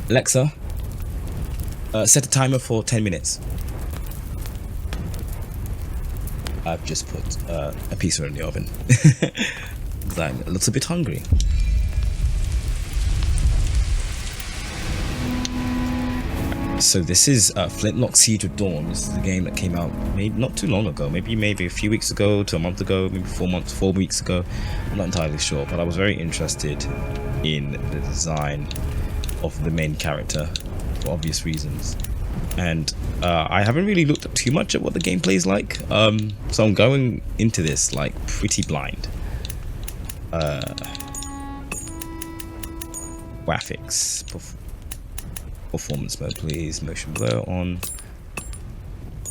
Alexa, set a timer for 10 minutes. I've just put a pizza in the oven. I'm a little bit hungry. So this is Flintlock Siege of Dawn. This is a game that came out maybe not too long ago, maybe a few weeks ago to a month ago, maybe 4 weeks ago. I'm not entirely sure, but I was very interested in the design of the main character for obvious reasons. And I haven't really looked up too much at what the gameplay is like, so I'm going into this like pretty blind. Graphics, performance mode please, motion blur on.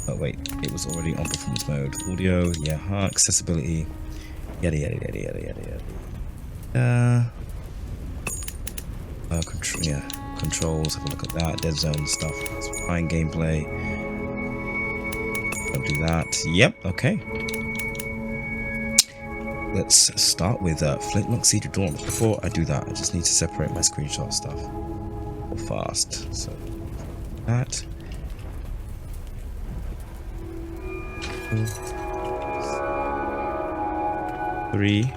Oh wait, it was already on performance mode. Audio, yeah, accessibility, yada yada yada yada yada yada. Controls, have a look at that. Dead zone stuff, it's fine. Gameplay, don't do that. Yep, okay. Let's start with Flintlock Siege of Dawn. Before I do that, I just need to separate my screenshot stuff fast. So that. Three.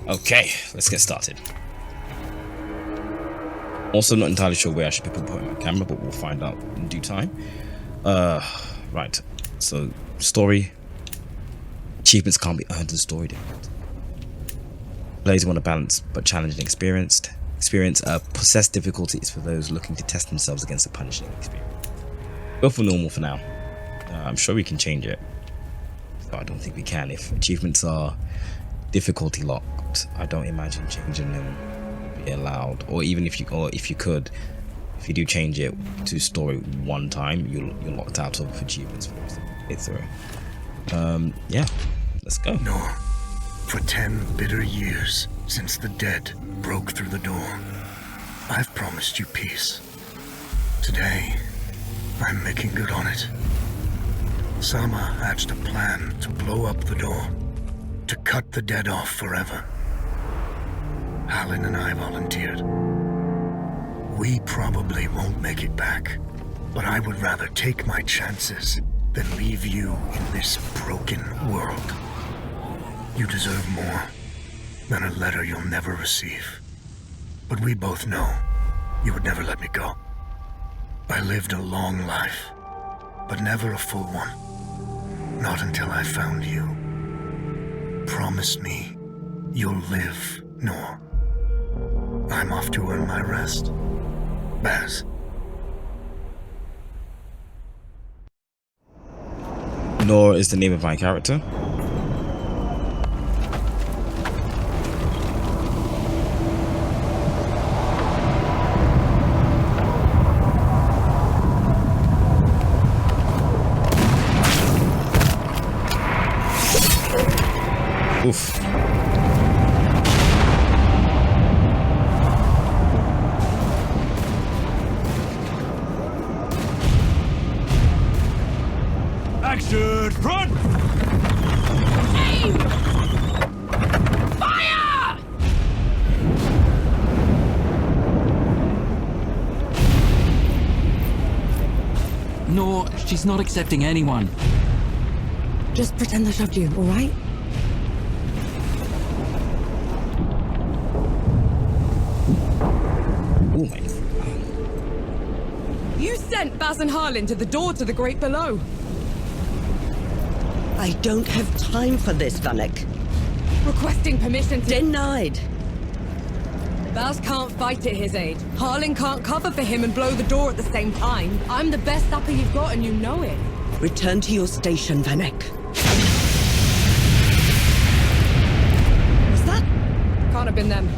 Okay, let's get started. Also not entirely sure where I should be putting my camera, but we'll find out in due time. Right, so story. Achievements can't be earned in story difficulty. Players want to balance but challenging experience. Possess difficulty is for those looking to test themselves against a punishing experience. Go for normal for now. I'm sure we can change it. But I don't think we can. If achievements are difficulty locked, I don't imagine changing them would be allowed. Or even if you could, if you do change it to story one time, you're locked out of achievements for the way through. Yeah, let's go. No, for 10 bitter years since the dead broke through the door, I've promised you peace. Today, I'm making good on it. Sama hatched a plan to blow up the door, to cut the dead off forever. Halin and I volunteered. We probably won't make it back, but I would rather take my chances than leave you in this broken world. You deserve more than a letter you'll never receive. But we both know you would never let me go. I lived a long life, but never a full one. Not until I found you. Promise me you'll live, Nor. I'm off to earn my rest. Baz. Nor is the name of my character. Oof. Action! Front! Aim! Fire! No, she's not accepting anyone. Just pretend I shoved you, all right? Oh my. You sent Baz and Harlan to the door to the Great Below. I don't have time for this, Vanek. Requesting permission to... Denied. Baz can't fight at his age. Harlan can't cover for him and blow the door at the same time. I'm the best sapper you've got and you know it. Return to your station, Vanek. What's that? Can't have been them.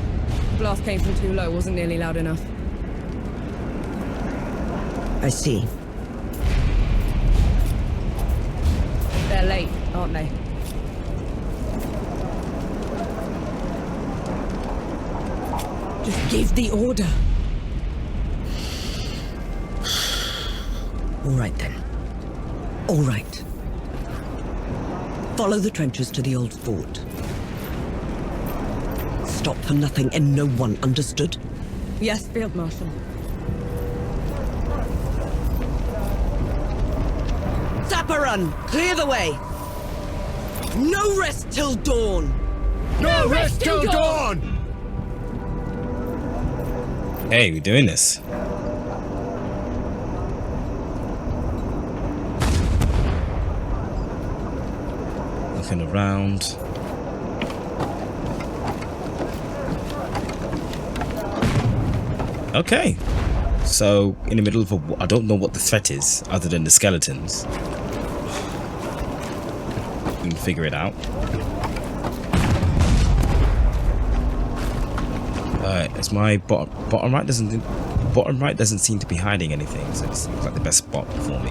The blast came from too low, wasn't nearly loud enough. I see. They're late, aren't they? Just give the order. All right then. All right. Follow the trenches to the old fort. Stop for nothing and no one, understood? Yes, Field Marshal. Sapper run! Clear the way! No rest till dawn! No rest till dawn! Hey, we're doing this. Looking around. Okay. So, in the middle of a... I don't know what the threat is, other than the skeletons. We can figure it out. It's my bottom right doesn't seem to be hiding anything, so it seems like the best spot for me.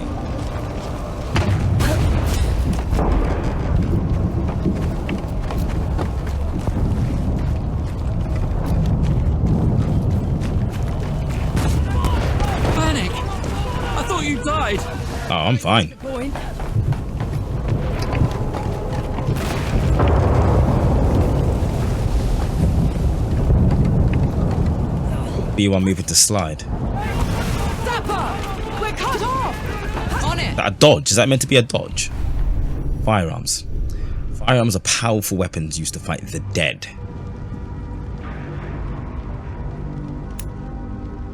Panic! I thought you died. Oh, I'm fine. Point. B1 moving to slide. Sapper! We're cut off! On it! A dodge? Is that meant to be a dodge? Firearms. Firearms are powerful weapons used to fight the dead.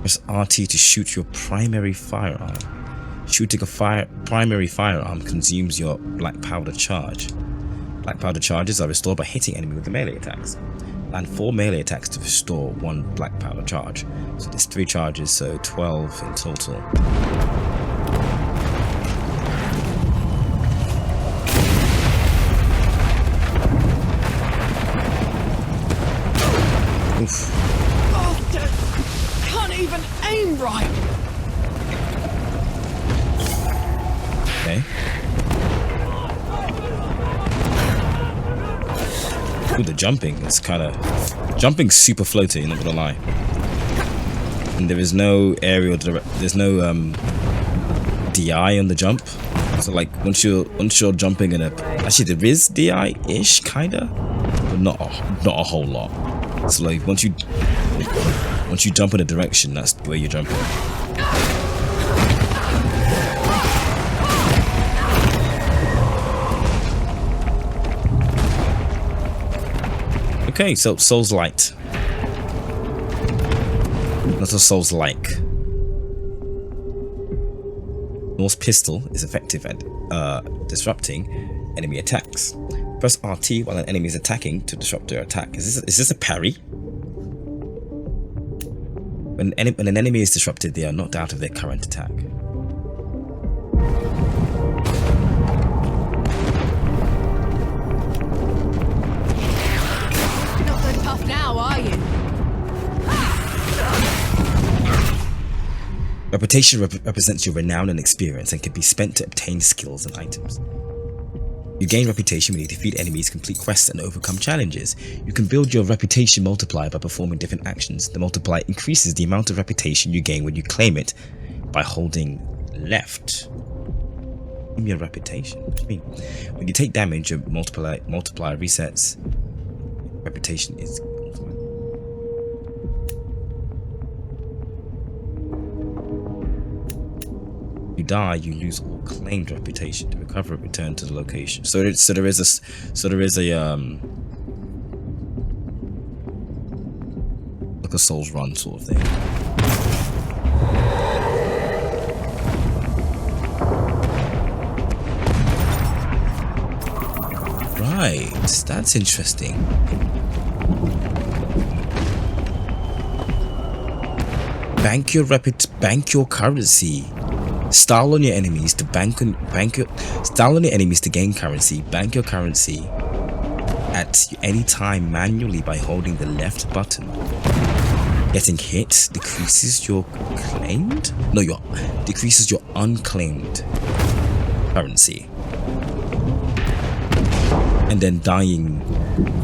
Press RT to shoot your primary firearm. Shooting a primary firearm consumes your black powder charge. Black powder charges are restored by hitting enemy with the melee attacks. Land 4 melee attacks to restore 1 black powder charge. So there's 3 charges, so 12 in total. Oof. Bastard! Can't even aim right! Okay. Ooh, the jumping is kind of... Jumping's super floaty, not gonna lie. And there is no aerial... There's no DI on the jump. So like, once you're jumping in a... Actually, there is DI-ish, kinda. But not a whole lot. So like, once you jump in a direction, that's where you're jumping. Okay, so Souls-lite. Not a Souls-like. Norse pistol is effective at disrupting enemy attacks. Press RT while an enemy is attacking to disrupt their attack. Is this a parry? When an enemy is disrupted, they are knocked out of their current attack. Not so tough now, are you? Reputation represents your renown and experience and can be spent to obtain skills and items. You gain reputation when you defeat enemies, complete quests, and overcome challenges. You can build your reputation multiplier by performing different actions. The multiplier increases the amount of reputation you gain when you claim it by holding left. Claim your reputation. What do you mean? When you take damage, your multiplier resets. Reputation is you die, you lose all claimed reputation. To recover it, return to the location. So there is a like a Souls run sort of thing. Right, that's interesting. Bank your currency. Style on your enemies to style on your enemies to gain currency. Bank your currency at any time manually by holding the left button. Getting hit decreases your claimed? No, decreases your unclaimed currency. And then dying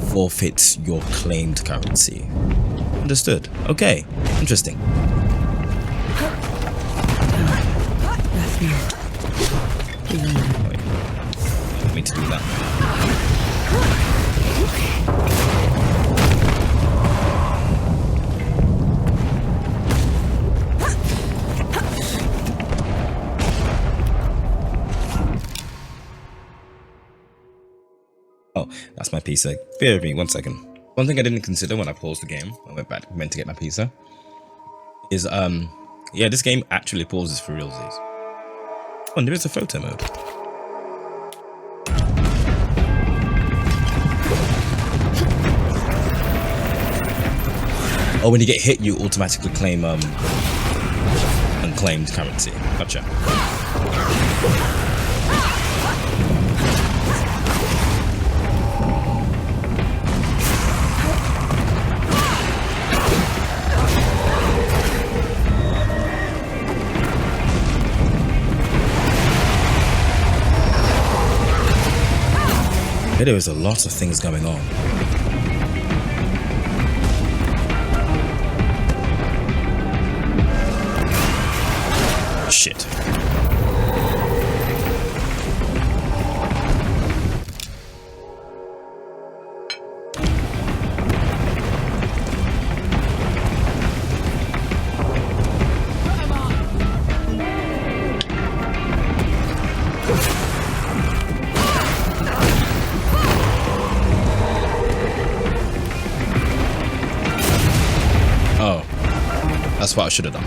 forfeits your claimed currency. Understood. Okay, interesting. Wait, I mean to to do that. Oh, that's my pizza. Bear with me 1 second. One thing I didn't consider when I paused the game, I went to get my pizza, is yeah, this game actually pauses for realsies. Oh, and there is a photo mode. Oh, when you get hit, you automatically claim unclaimed currency. Gotcha. There is a lot of things going on. Shit. Oh, that's what I should have done.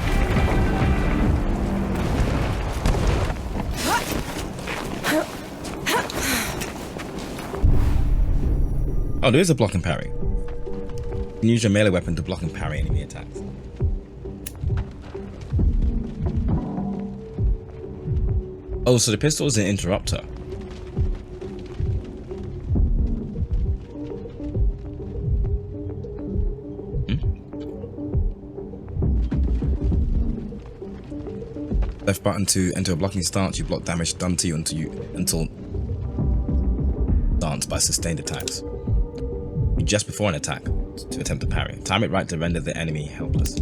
Oh, there is a block and parry. You can use your melee weapon to block and parry enemy attacks. Oh, so the pistol is an interrupter. Left button to enter a blocking stance. You block damage done to you until stance by sustained attacks. Just before an attack to attempt to parry. Time it right to render the enemy helpless.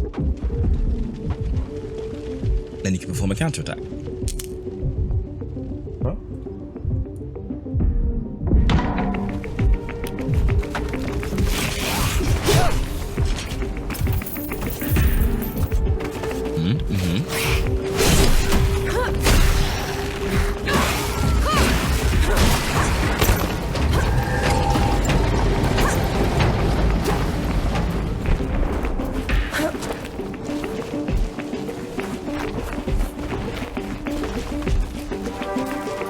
Then you can perform a counterattack. Huh?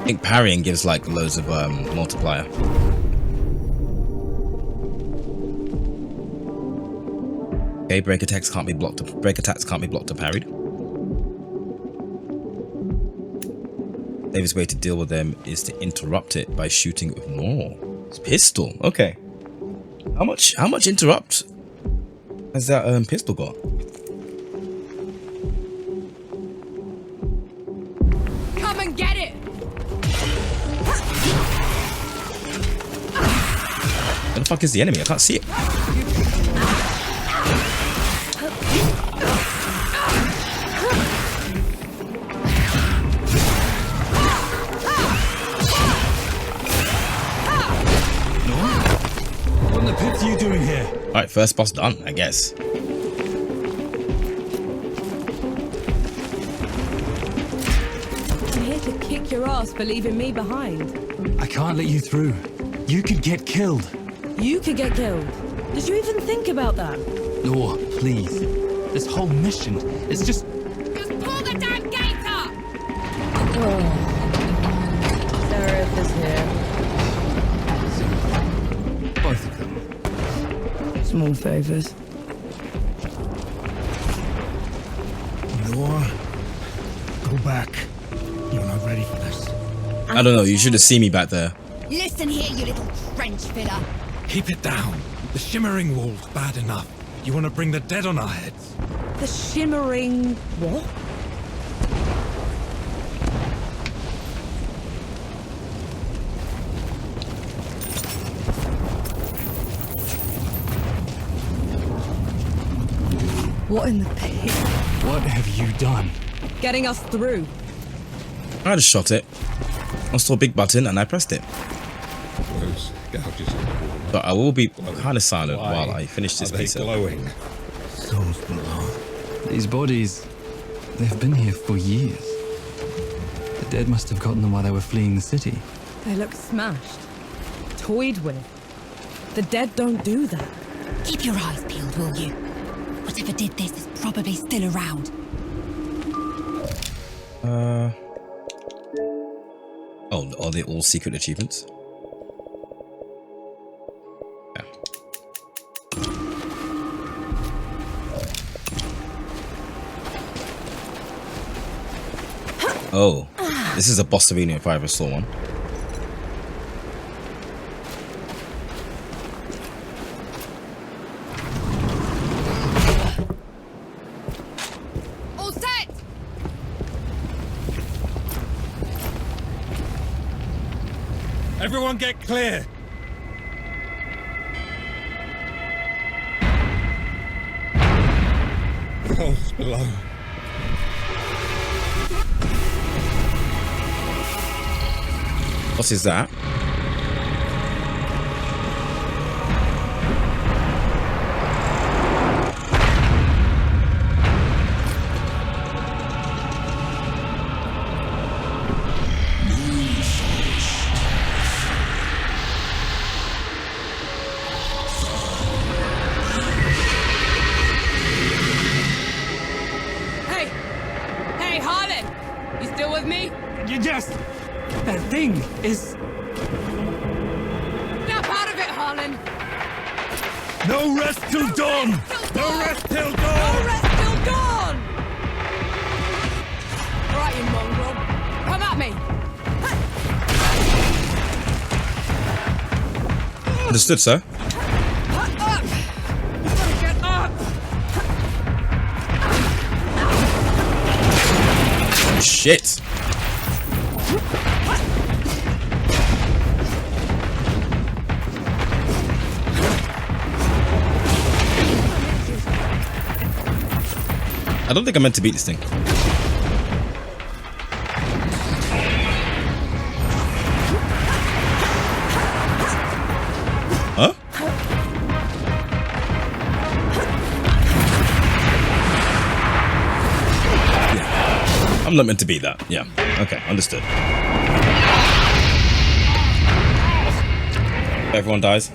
I think parrying gives like loads of multiplier. Okay, break attacks can't be blocked. Break attacks can't be blocked or parried. David's way to deal with them is to interrupt it by shooting with more. It's pistol. Okay. How much interrupt has that pistol got? Come and get it! Where the fuck is the enemy? I can't see it. What in the pits are you doing here? Alright, first boss done, I guess. I'm here to kick your ass for leaving me behind. I can't let you through. You could get killed. You could get killed. Did you even think about that? Nor, please. This whole mission is just... Just pull the damn gate up! Seraph is here. both of them. Small favors. Noah, go back. You're not ready for this. I don't know, you should have seen me back there. Listen here, you little trench fitter. Keep it down. The shimmering wall's bad enough. You want to bring the dead on our heads? The shimmering... what? What in the pig? What have you done? Getting us through. I just shot it. I saw a big button and I pressed it. Gouges in the wall. But I will be kind of silent while I finish this Are they piece up. glowing? Souls below. These bodies, they've been here for years. The dead must have gotten them while they were fleeing the city. They look smashed. Toyed with. The dead don't do that. Keep your eyes peeled, will you? Whatever did this is probably still around. Oh, are they all secret achievements? Yeah. Oh, this is a boss arena if I ever saw one. All set! Everyone get clear! Souls below. What is that? Hey! Hey, Harlan! You still with me? Yes! That thing is... Snap out of it, Harlan! No rest till dawn! No rest till dawn! No rest till dawn! Right, you mongrel. Come at me! Understood, sir. Up! Get up! Shit. I don't think I meant to beat this thing. Huh? Yeah. I'm not meant to beat that. Yeah. Okay, understood. Everyone dies.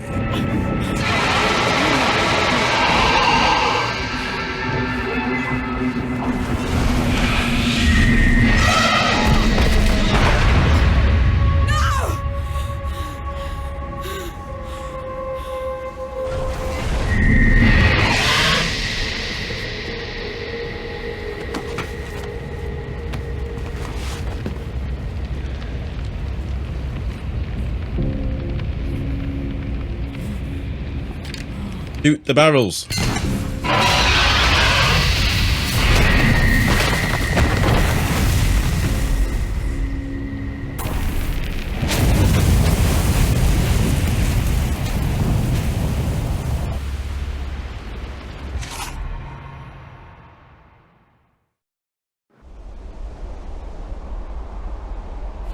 Shoot the barrels.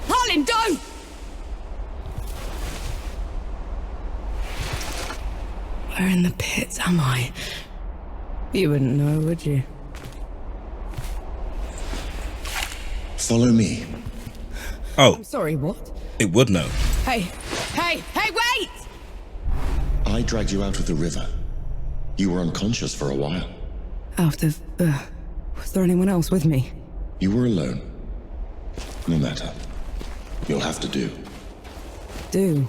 Harlan, don't! Where in the pits am I? You wouldn't know, would you? Follow me. Oh, I'm sorry, what? it would know. Hey, hey, hey, wait! I dragged you out of the river. You were unconscious for a while. Out of, was there anyone else with me? You were alone. No matter. You'll have to do. Do?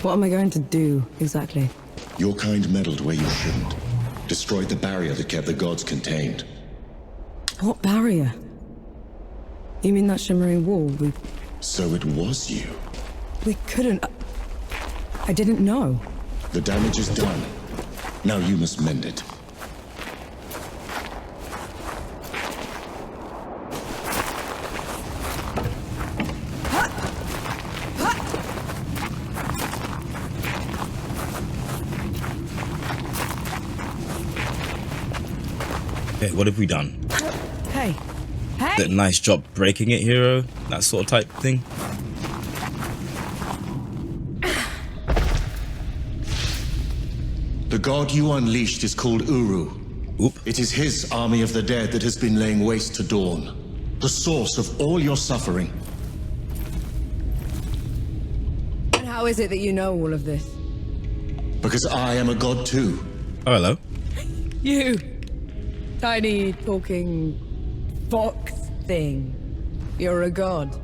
What am I going to do, exactly? Your kind meddled where you shouldn't. Destroyed the barrier that kept the gods contained. What barrier? You mean that shimmering wall? So it was you. We couldn't... I didn't know. The damage is done. Now you must mend it. Okay, what have we done? Hey, hey! Did a nice job breaking it, hero? That sort of type thing. The god you unleashed is called Uru. Oop. It is his army of the dead that has been laying waste to Dawn, the source of all your suffering. And how is it that you know all of this? Because I am a god too. Oh, hello. You! Tiny, talking... fox thing. You're a god.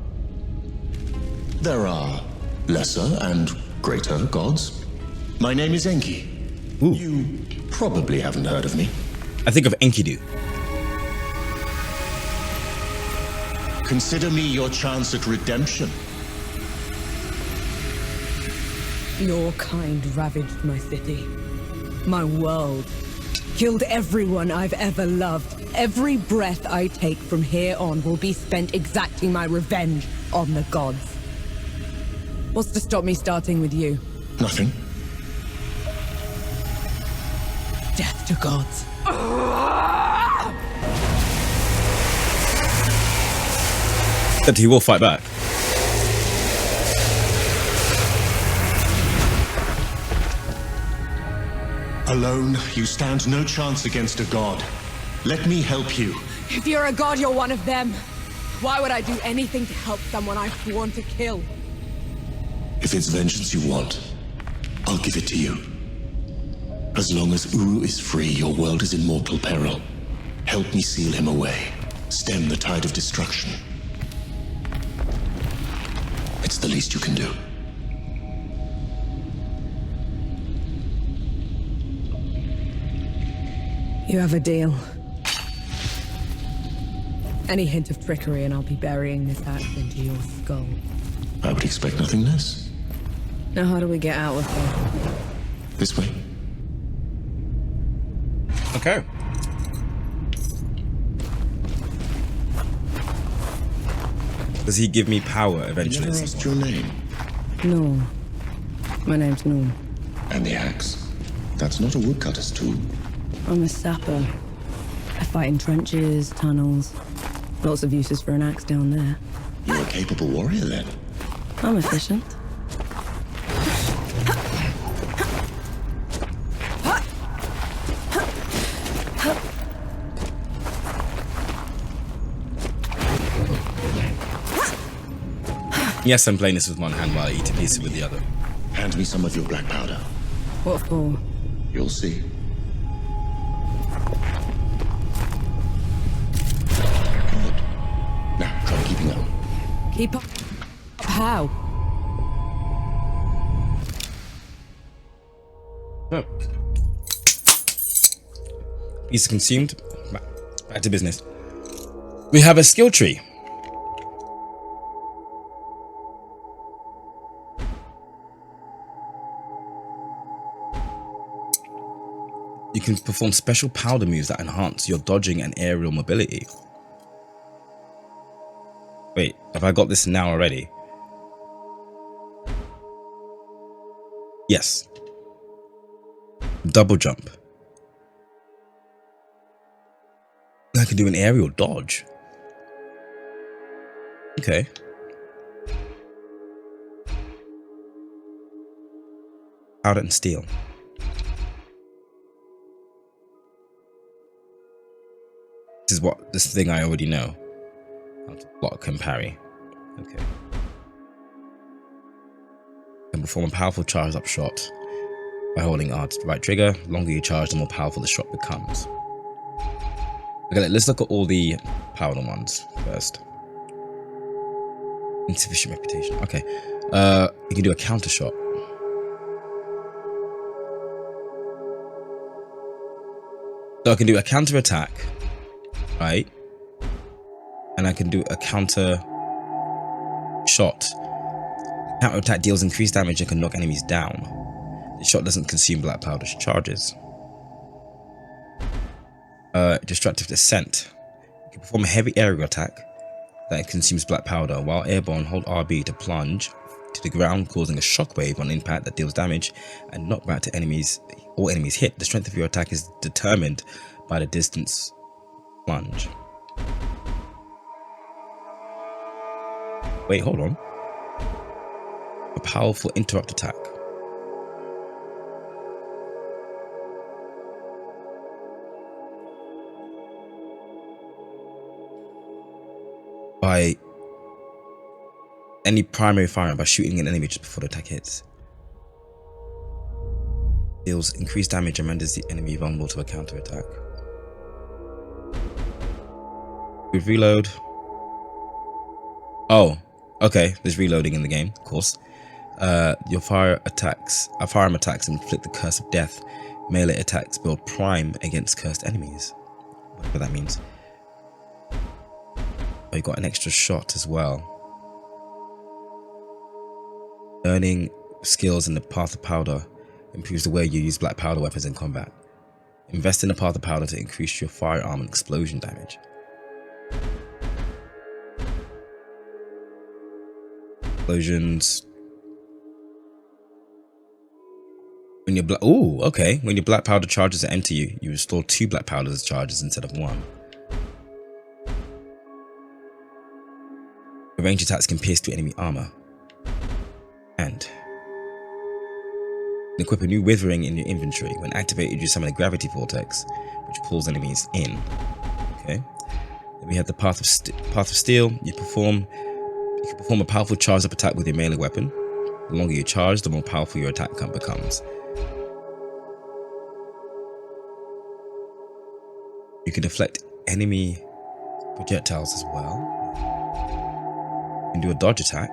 There are lesser and greater gods. My name is Enki. Ooh. You probably haven't heard of me. I think of Enkidu. Consider me your chance at redemption. Your kind ravaged my city. My world. Killed everyone I've ever loved. Every breath I take from here on will be spent exacting my revenge on the gods. What's to stop me starting with you? Nothing. Death to gods. Except he will fight back. Alone, you stand no chance against a god. Let me help you. If you're a god, you're one of them. Why would I do anything to help someone I've sworn to kill? If it's vengeance you want, I'll give it to you. As long as Uru is free, your world is in mortal peril. Help me seal him away. Stem the tide of destruction. It's the least you can do. You have a deal. Any hint of trickery and I'll be burying this axe into your skull. I would expect nothing less. Now how do we get out of here? This way. Okay. Does he give me power eventually? I never asked your name. No. My name's Norm. And the axe. That's not a woodcutter's tool. I'm a sapper. I fight in trenches, tunnels. Lots of uses for an axe down there. You're a capable warrior then. I'm efficient. Yes, I'm playing this with one hand while I eat a piece with the other. Hand me some of your black powder. What for? You'll see. Good. Now, try keeping up. Keep up. How? Oh. Piece consumed. Back to business. We have a skill tree. You can perform special powder moves that enhance your dodging and aerial mobility. Wait, have I got this now already? Yes. Double jump. I can do an aerial dodge. Okay. Powder and steel. This thing I already know. How to block and parry. Okay. Can perform a powerful charge up shot by holding right trigger. The longer you charge, the more powerful the shot becomes. Okay, let's look at all the powerful ones first. Insufficient reputation. Okay. You can do a counter shot. So I can do a counter attack. Right, and I can do a counter shot. Counter attack deals increased damage and can knock enemies down. The shot doesn't consume black powder charges. Destructive descent. You can perform a heavy aerial attack that consumes black powder. While airborne, hold RB to plunge to the ground, causing a shockwave on impact that deals damage and knockback to enemies. All enemies hit. The strength of your attack is determined by the distance plunge. Wait, hold on. A powerful interrupt attack. by any primary firing by shooting an enemy just before the attack hits. Deals increased damage and renders the enemy vulnerable to a counter attack. With reload. Oh, okay. There's reloading in the game, of course. Your firearm attacks inflict the curse of death. Melee attacks build prime against cursed enemies. Whatever that means. Oh, you got an extra shot as well. Learning skills in the path of powder improves the way you use black powder weapons in combat. Invest in the path of powder to increase your firearm and explosion damage. Explosions. When your when your black powder charges enter you, you restore 2 black powder charges instead of 1. Your ranged attacks can pierce through enemy armor. And equip a new withering in your inventory. When activated, you summon a gravity vortex, which pulls enemies in. Okay. Then we have the path of steel. You can perform a powerful charged up attack with your melee weapon. The longer you charge, the more powerful your attack becomes. You can deflect enemy projectiles as well. You can do a dodge attack.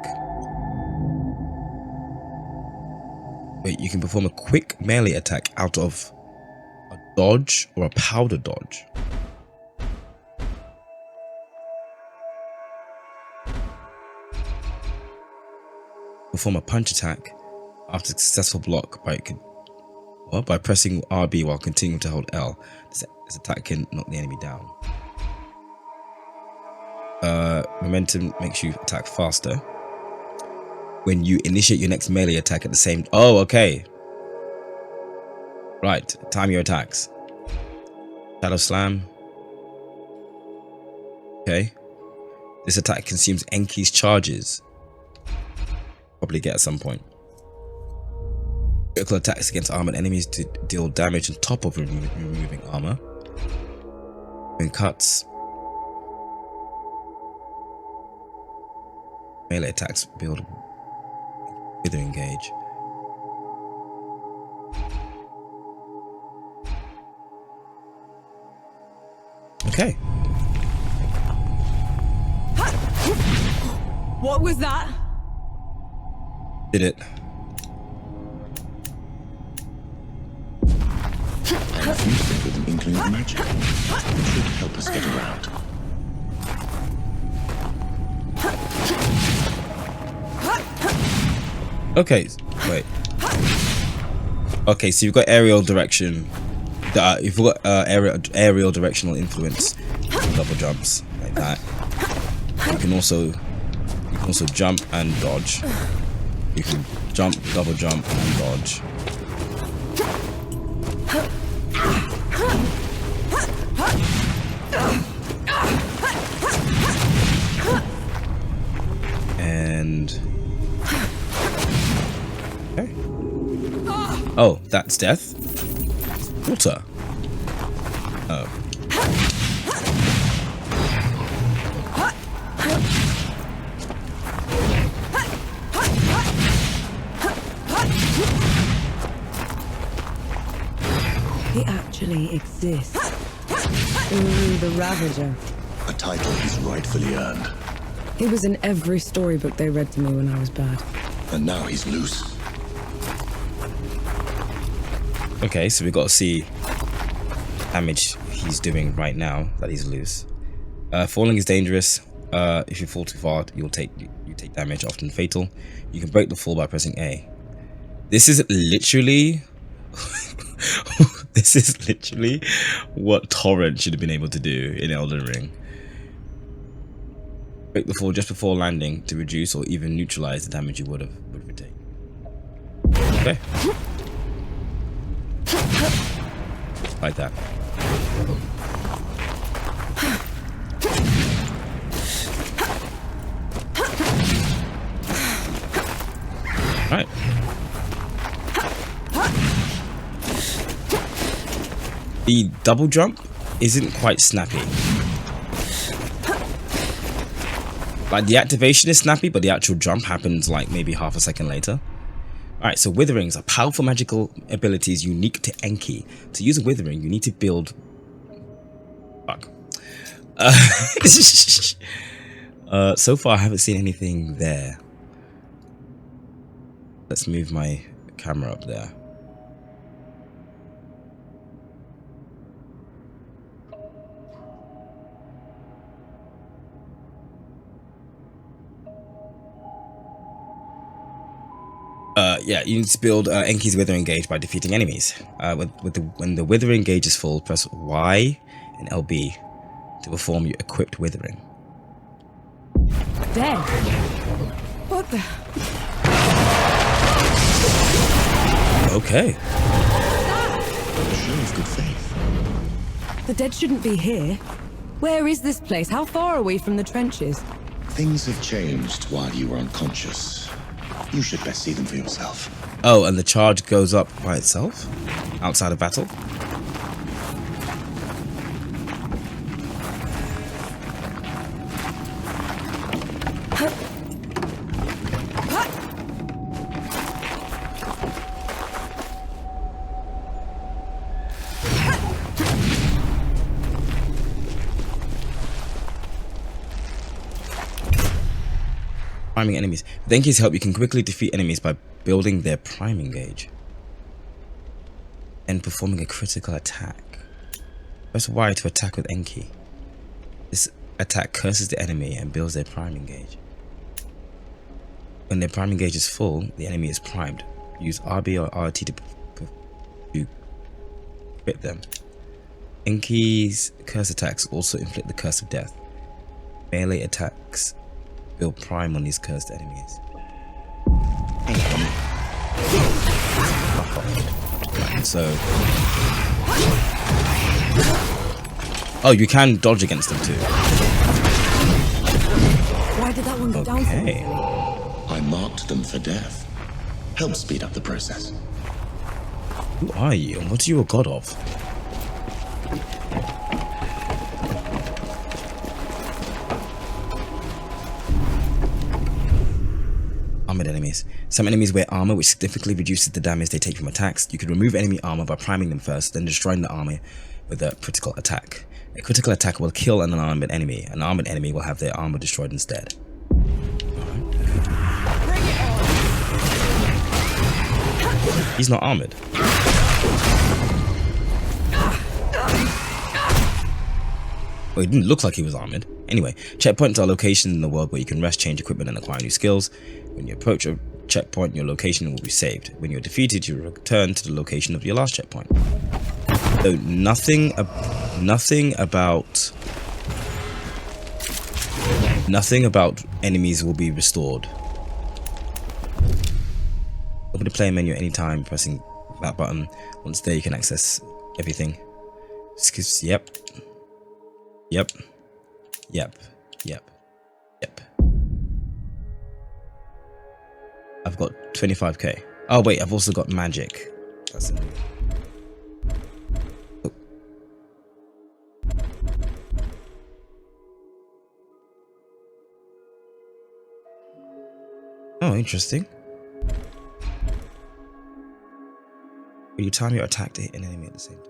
Wait, you can perform a quick melee attack out of a dodge or a powder dodge. Perform a punch attack after a successful block by pressing RB while continuing to hold L. This attack can knock the enemy down. Momentum makes you attack faster. When you initiate your next melee attack at the same... Oh, okay. Right, time your attacks. Shadow Slam. Okay. This attack consumes Enki's charges. Probably get at some point. Critical attacks against armored enemies to deal damage on top of removing armor. And cuts. Melee attacks build withering gauge. Okay. What was that? Did it. I'm infused with an inkling of magic. It should help us get around. Okay, wait. Okay, so you've got aerial direction. You've got aerial directional influence. Double jumps like that. You can also jump and dodge. You can jump, double jump, and dodge. And okay. Oh, that's death. Water. Oh. He actually exists. Ooh, the Ravager. A title he's rightfully earned. He was in every storybook they read to me when I was bad. And now he's loose. Okay, so we got to see damage he's doing right now that he's loose. Falling is dangerous. If you fall too far, you take damage, often fatal. You can break the fall by pressing A. This is literally this is literally what Torrent should have been able to do in Elden Ring. Break the fall just before landing to reduce or even neutralize the damage you would take. Okay. Like that. Right. The double jump isn't quite snappy. Like the activation is snappy, but the actual jump happens like maybe half a second later. Alright, so witherings are powerful magical abilities unique to Enki. To use a withering, you need to build... Fuck. So far I haven't seen anything there. Let's move my camera up there. Yeah, you need to build Enki's Withering Gauge by defeating enemies. When the Withering Gauge is full, press Y and LB to perform your equipped Withering. Dead? What the? Okay. A show of good faith. The dead shouldn't be here. Where is this place? How far are we from the trenches? Things have changed while you were unconscious. You should best see them for yourself. Oh, and the charge goes up by itself? Outside of battle? Priming enemies. With Enki's help, you can quickly defeat enemies by building their priming gauge and performing a critical attack. Press Y to attack with Enki. This attack curses the enemy and builds their priming gauge. When their priming gauge is full, the enemy is primed. Use RB or RT to hit them. Enki's curse attacks also inflict the curse of death. Melee attacks build prime on these cursed enemies. So, oh, you can dodge against them too. Why did that one go down? Okay. I marked them for death. Help speed up the process. Who are you and what are you a god of? Armored enemies. Some enemies wear armor, which significantly reduces the damage they take from attacks. You can remove enemy armor by priming them first, then destroying the armor with a critical attack. A critical attack will kill an unarmored enemy. An armored enemy will have their armor destroyed instead. He's not armored. Well, it didn't look like he was armored. Anyway, checkpoints are locations in the world where you can rest, change equipment, and acquire new skills. When you approach a checkpoint, your location will be saved. When you're defeated, you return to the location of your last checkpoint. So nothing about enemies will be restored. Open the player menu anytime, pressing that button. Once there, you can access everything. Yep. Yep. Yep. Yep. Yep. I've got 25k. Oh wait, I've also got magic. That's it. Oh. Oh, interesting. When you time your attack to hit an enemy at the same time.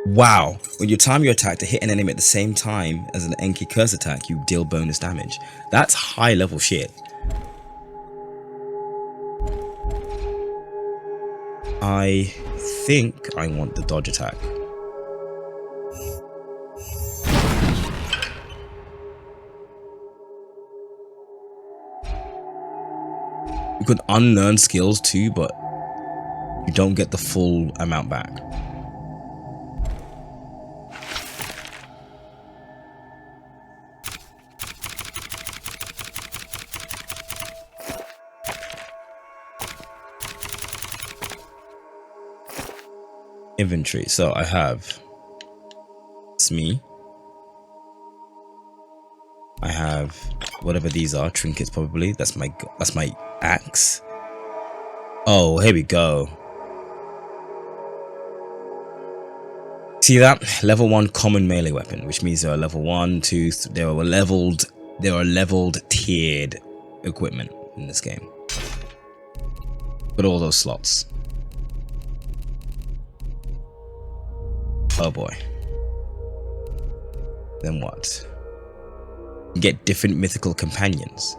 Wow, when you time your attack to hit an enemy at the same time as an Enki curse attack, you deal bonus damage. That's high level shit. I think I want the dodge attack. You could unlearn skills too, but you don't get the full amount back. Inventory. So I have Smee. I have whatever these are, trinkets probably. That's my axe. Oh, here we go. See that? Level 1 common melee weapon, which means there are level 1, 2, there are leveled tiered equipment in this game. But all those slots. Oh boy. Then what? You get different mythical companions.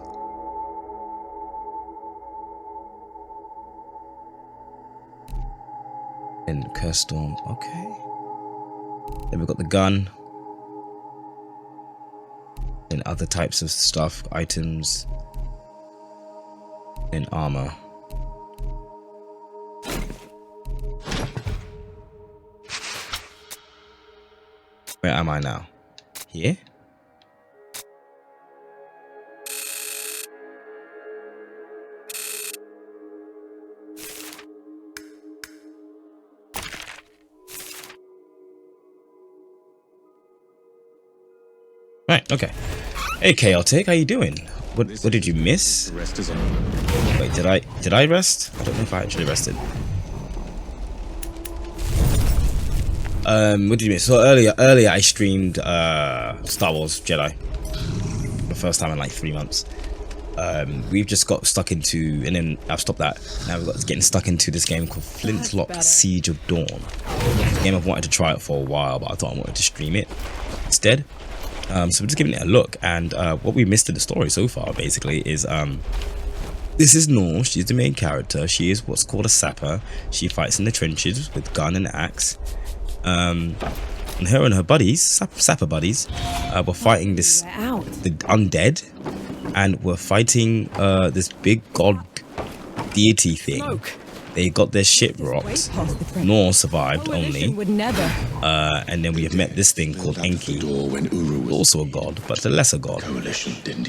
And Curse Storm, okay. Then we've got the gun. And other types of stuff, items. And armor. Where am I now? Here? Right, okay. Hey Chaotic, how you doing? What did you miss? Rest is on. Wait, did I rest? I don't know if I actually rested. What did you miss? So earlier I streamed Star Wars Jedi for the first time in like 3 months. We've just got stuck into, and then I've stopped that. Now we've got getting stuck into this game called Flintlock Siege of Dawn. It's a game I've wanted to try it for a while, but I thought I wanted to stream it instead. So we're just giving it a look, and what we missed in the story so far basically is this is Nor. She's the main character. She is what's called a sapper. She fights in the trenches with gun and axe. And her and her buddies, sapper buddies, were fighting the undead, and were fighting this big god deity thing. They got their shit rocked. Nor survived only. And then we have met this thing called Enki, also a god, but a lesser god.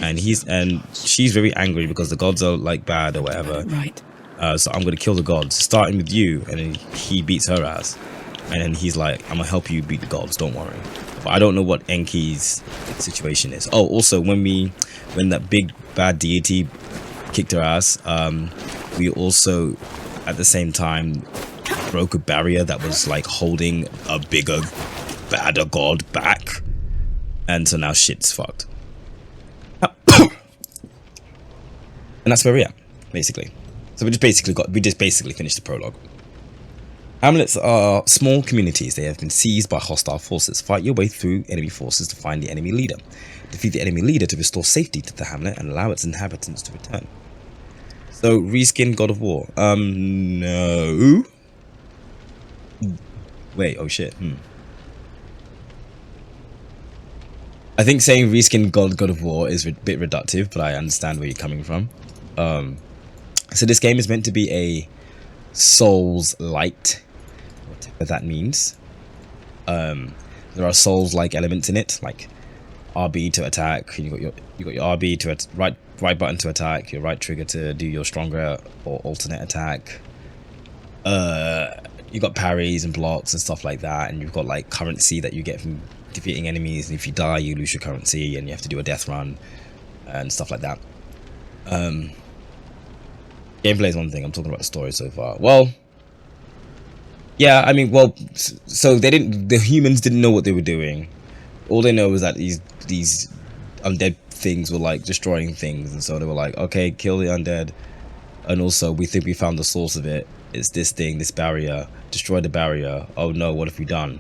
And she's very angry because the gods are like bad or whatever. So I'm gonna kill the gods, starting with you, and then he beats her ass. And then he's like, I'm gonna help you beat the gods, don't worry. But I don't know what Enki's situation is. Oh, also when that big bad deity kicked her ass, we also at the same time broke a barrier that was like holding a bigger, badder god back. And so now shit's fucked. And that's where we're at, basically. So we just basically finished the prologue. Hamlets are small communities. They have been seized by hostile forces. Fight your way through enemy forces to find the enemy leader. Defeat the enemy leader to restore safety to the hamlet and allow its inhabitants to return. So, reskin God of War. No. Wait, oh shit. I think saying reskin God of War is a bit reductive, but I understand where you're coming from. So this game is meant to be a Souls-lite, whatever that means. There are Souls-like elements in it, like RB to attack. You got your RB to right button to attack, your right trigger to do your stronger or alternate attack. You got parries and blocks and stuff like that, and you've got like currency that you get from defeating enemies, and if you die you lose your currency and you have to do a death run and stuff like that. Gameplay is one thing, I'm talking about the story so far. Well, yeah, I mean, well, so the humans didn't know what they were doing. All they know is that these undead things were like destroying things, and so they were like, okay, kill the undead, and also we think we found the source of it. It's this thing, this barrier. Destroy the barrier. Oh no, what have we done?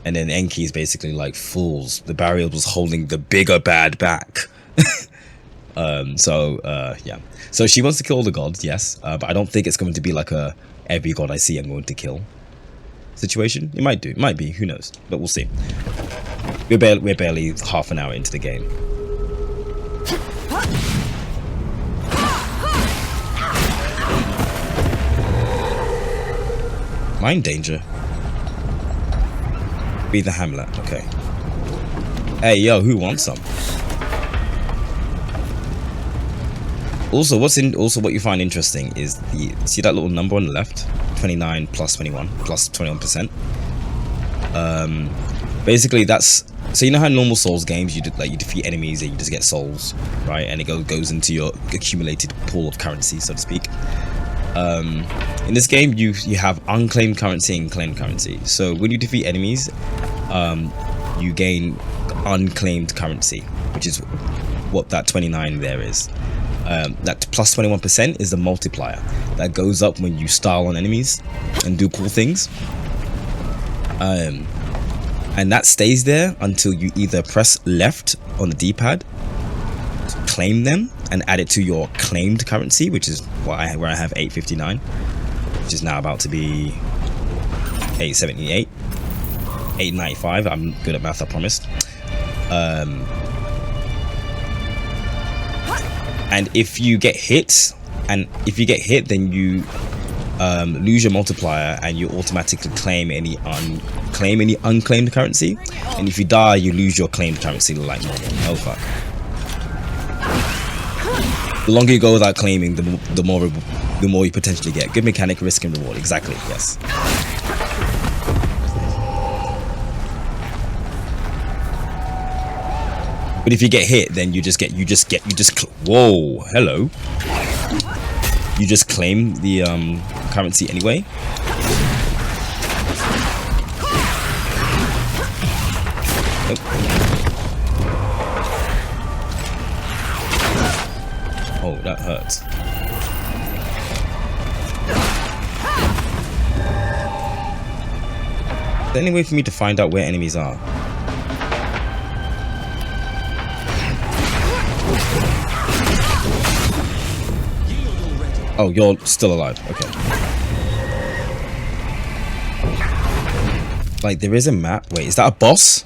And then Enki is basically like, fools, the barrier was holding the bigger bad back. Yeah, so she wants to kill all the gods, yes, but I don't think it's going to be like a every god I see I'm going to kill situation. It might be, who knows, but we'll see. We're barely half an hour into the game. Am I in danger? Be the hamlet, okay. Hey yo, who wants some? Also, what you find interesting is see that little number on the left, 29 plus 21 plus 21%. Basically, that's so you know how in normal Souls games you defeat enemies and you just get souls, right? And it goes into your accumulated pool of currency, so to speak. In this game, you have unclaimed currency and claimed currency. So when you defeat enemies, you gain unclaimed currency, which is what that 29 there is. That plus 21% is the multiplier that goes up when you style on enemies and do cool things. And that stays there until you either press left on the D-pad to claim them and add it to your claimed currency, which is where I have 859, which is now about to be 878, 895. I'm good at math, I promised. And if you get hit, then you lose your multiplier and you automatically claim any unclaimed currency. And if you die, you lose your claimed currency like normal. Oh fuck. The longer you go without claiming, the more you potentially get. Good mechanic, risk and reward. Exactly, yes. But if you get hit, then you just whoa, hello. You just claim the currency anyway. Oh, that hurts. Is there any way for me to find out where enemies are? Oh, you're still alive. Okay. Like, there is a map. Wait, is that a boss?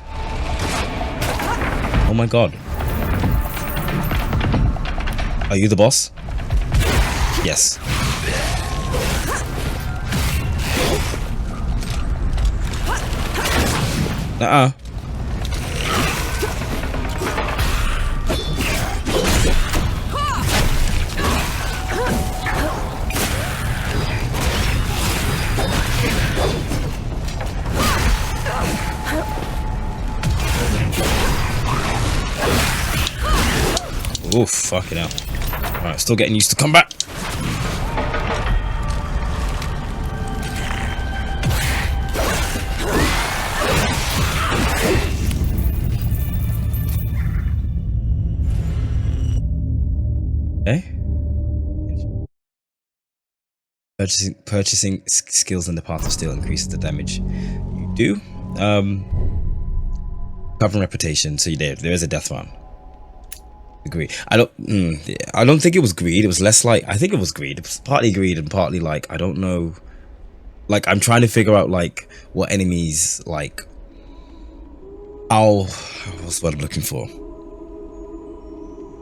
Oh my god. Are you the boss? Yes. Uh-uh. Oof, fucking hell. Alright, still getting used to combat. Okay. Purchasing skills in the Path of Steel increases the damage you do. Covering reputation, so there is a death run. Greed. I don't think it was greed. It was less like, I think it was greed. It was partly greed and partly like, I don't know. Like, I'm trying to figure out like what enemies like. What's what I'm looking for?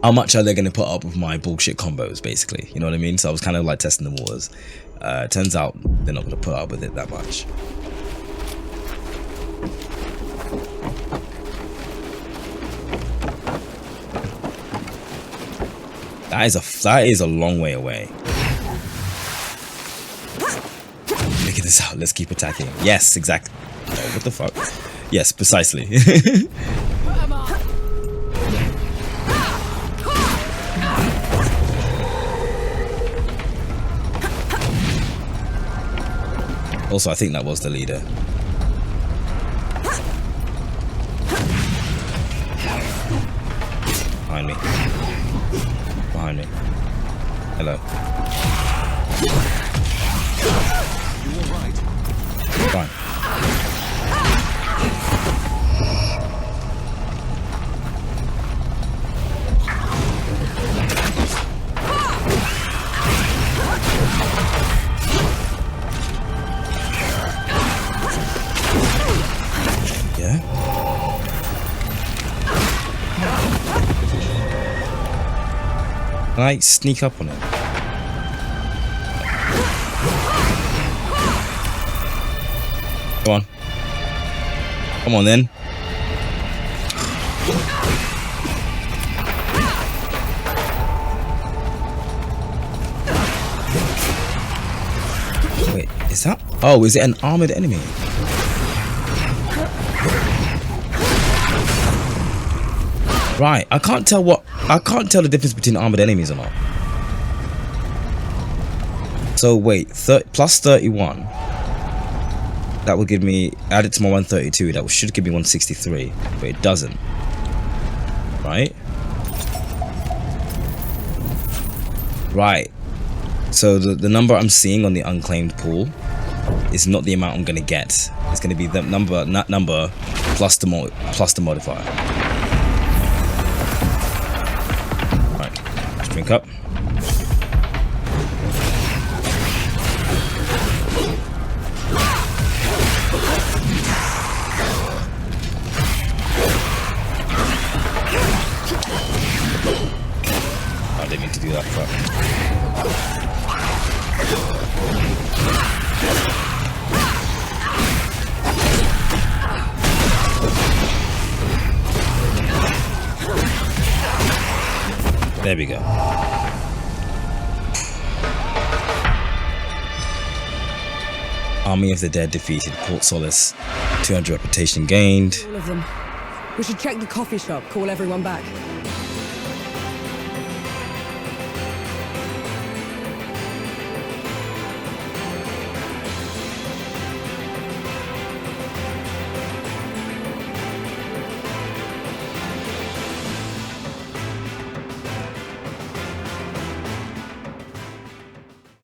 How much are they going to put up with my bullshit combos, basically? You know what I mean? So I was kind of like testing the waters. Turns out they're not going to put up with it that much. That is a long way away. Figure this out. Let's keep attacking. Yes, exactly. Oh, what the fuck? Yes, precisely. Also, I think that was the leader. Behind me. Behind me. Hello. Fine. Yeah. Can I sneak up on it? Come on. Come on then. Wait, is that? Oh, is it an armored enemy? Right, I can't tell the difference between armored enemies or not. So wait, plus 31. That would give me, add it to my 132, that should give me 163, but it doesn't. Right? Right. So the number I'm seeing on the unclaimed pool is not the amount I'm gonna get. It's gonna be the number, that number plus the modifier. Right. Let's drink up. I didn't mean to do that, fuck. There we go. Army of the Dead defeated. Port Solace. 200 reputation gained. All of them. We should check the coffee shop, call everyone back.